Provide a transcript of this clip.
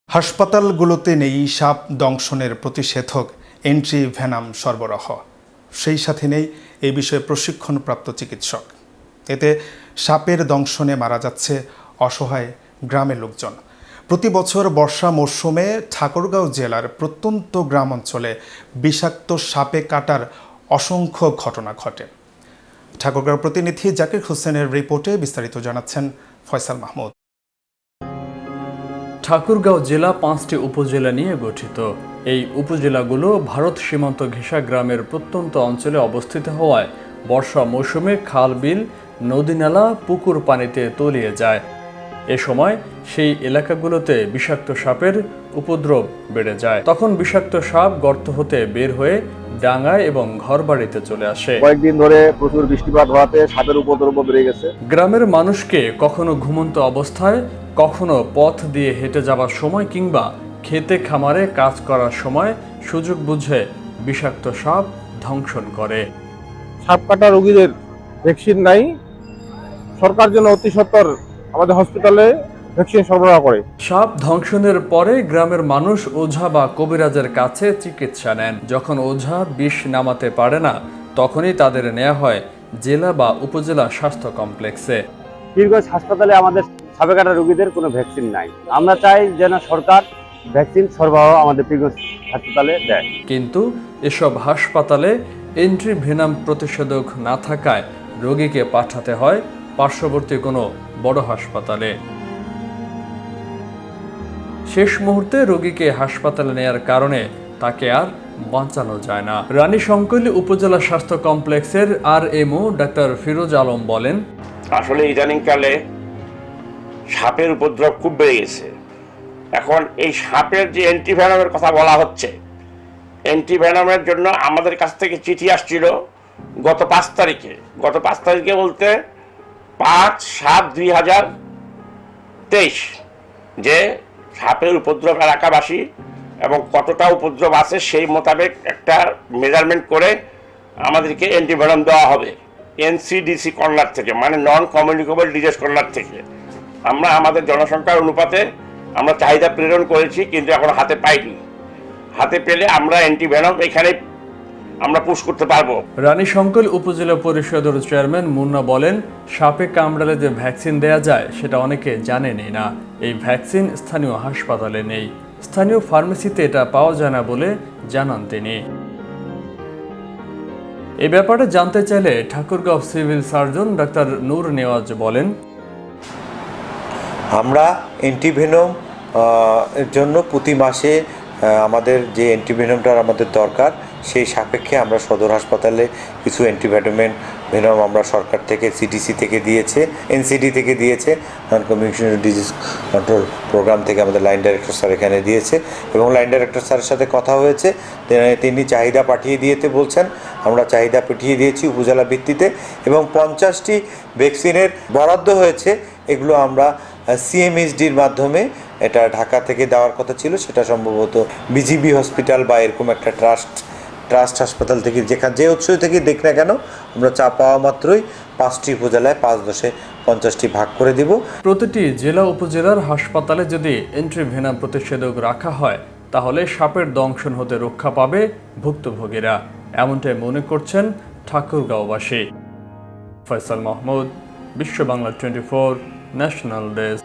হাসপাতালগুলোতে নেই সাপ দংশনের প্রতিষেধক এন্ট্রিভেনাম সরবরাহ, সেই সাথে নেই এই বিষয়ে প্রশিক্ষণপ্রাপ্ত চিকিৎসক। এতে সাপের দংশনে মারা যাচ্ছে অসহায় গ্রামের লোকজন। প্রতি বছর বর্ষা মৌসুমে ঠাকুরগাঁও জেলার প্রত্যন্ত গ্রাম অঞ্চলে বিষাক্ত সাপে কাটার অসংখ্য ঘটনা ঘটে। ঠাকুরগাঁও প্রতিনিধি জাকির হোসেনের রিপোর্টে বিস্তারিত জানাচ্ছেন ফয়সাল মাহমুদ। ঠাকুরগাঁও জেলা 5টি উপজেলা নিয়ে গঠিত। এই উপজেলাগুলো ভারত সীমান্ত ঘেঁষা গ্রামের প্রত্যন্ত অঞ্চলে অবস্থিত হওয়ায় বর্ষা মৌসুমে খাল, বিল, নদী, নালা, পুকুর পানিতে তলিয়ে যায়। এ সময় সেই এলাকাগুলোতে বিষাক্ত সাপের উপদ্রব বেড়ে যায়। তখন বিষাক্ত সাপ গর্ত হতে বের হয়ে ডাঙায় এবং ঘরবাড়িতে চলে আসে। কয়েকদিন ধরে প্রচুর বৃষ্টিপাত হওয়াতে সাপের উপদ্রব বেড়ে গেছে। গ্রামের মানুষকে কখনো ঘুমন্ত অবস্থায়, কখনো পথ দিয়ে হেঁটে যাওয়ার সময় কিংবা খেতে খামারে কাজ করার সময় সুযোগ বুঝে বিষাক্ত সাপ ধ্বংসন করে। সাপ কাটা রোগীদের ভ্যাকসিন নাই, সরকার যেন অতি সত্বর আমাদের হসপিটালে ভ্যাকসিন সরবরাহ করে। সাপ ধ্বংসনের পরে গ্রামের মানুষ ওঝা বা কবিরাজের কাছে চিকিৎসা নেন। যখন ওঝা বিষ নামাতে পারে না, তখনই তাদের নেওয়া হয় জেলা বা উপজেলা স্বাস্থ্য কমপ্লেক্সে। পীরগঞ্জ হাসপাতালে আমাদের সাপে কাটা রোগীদের কোনো ভ্যাকসিন নাই। আমরা চাই যেন সরকার ভ্যাকসিন সরবরাহ আমাদের পীরগঞ্জ হাসপাতালে দেয়। কিন্তু এসব হাসপাতালে এন্ট্রিভেনাম প্রতিষেধক না থাকায় রোগীকে পাঠাতে হয় পার্শ্ববর্তী কোনো বড় হাসপাতালে। শেষ মুহূর্তে রোগীকে হাসপাতালে নেয়ার কারণে তাকে আর বাঁচানো যায় না। রানীশংকৈল উপজেলা স্বাস্থ্য কমপ্লেক্সের RMO ডাক্তার ফিরোজ আলম বলেন, আসলে ইদানিংকালে সাপের উপদ্রব খুব বেড়ে গেছে। এখন এই সাপের যে অ্যান্টিভেনামের কথা বলা হচ্ছে, অ্যান্টিভেনামের জন্য আমাদের কাছ থেকে চিঠি আসছিল গত 5 তারিখে। গত 5 তারিখে বলতে 5/7/2023, যে সাপের উপদ্রব এলাকাবাসী এবং কতটা উপদ্রব আছে সেই মোতাবেক একটা মেজারমেন্ট করে আমাদেরকে অ্যান্টিভেনাম দেওয়া হবে NCDC কর্নার থেকে, মানে নন কমিউনিকেবল ডিজিজ কর্নার থেকে। আমরা আমাদের জনসংখ্যার অনুপাতে আমরা চাহিদা প্রেরণ করেছি, কিন্তু এখন হাতে পাইনি। হাতে পেলে আমরা অ্যান্টিভেনাম এখানে আমরা পুশ করতে পারবো। রানীশংকৈল উপজেলা পরিষদের চেয়ারম্যান মুন্না বলেন, সাপে কামড়ালে যে ভ্যাকসিন দেয়া যায় সেটা অনেকে জানেনই না। এই ভ্যাকসিন স্থানীয় হাসপাতালে নেই, স্থানীয় ফার্মেসিতে এটা পাওয়া যায় না বলে জানান তিনি। এই ব্যাপারে জানতে চাইলে ঠাকুরগাঁও সিভিল সার্জন ডাক্তার নূর নেওয়াজ বলেন, আমরা অ্যান্টিভেনম এর জন্য প্রতি মাসে আমাদের যে অ্যান্টিভেনমটা আমাদের দরকার, সেই সাপেক্ষে আমরা সদর হাসপাতালে কিছু ভেনম আমরা সরকার থেকে CDC থেকে দিয়েছে, NCD থেকে দিয়েছে, non communicable disease control program থেকে আমাদের লাইন ডাইরেক্টর স্যার এখানে দিয়েছে এবং লাইন ডাইরেক্টর স্যারের সাথে কথা হয়েছে। তিনি চাহিদা পাঠিয়ে দিয়েতে বলছেন, আমরা চাহিদা পাঠিয়ে দিয়েছি উপজেলা ভিত্তিতে এবং 50টি ভ্যাকসিনের বরাদ্দ হয়েছে। এগুলো আমরা CMHDর মাধ্যমে, এটা ঢাকা থেকে দেওয়ার কথা ছিল, সেটা সম্ভবত BGB হসপিটাল বা এরকম একটা ট্রাস্ট হাসপাতাল থেকে, যে উৎস থেকে দেখ না কেন, আমরা চা পাওয়া মাত্রই 5টি উপজেলায় 5/10 50টি ভাগ করে দিব। প্রতিটি জেলা উপজেলার হাসপাতালে যদি এন্ট্রিভেনাম প্রতিষেধক রাখা হয়, তাহলে সাপের দংশন হতে রক্ষা পাবে ভুক্তভোগীরা, এমনটাই মনে করছেন ঠাকুরগাঁওবাসী। ফয়সাল মাহমুদ, বিশ্ব বাংলা 24 ন্যাশনাল ডেস্ক।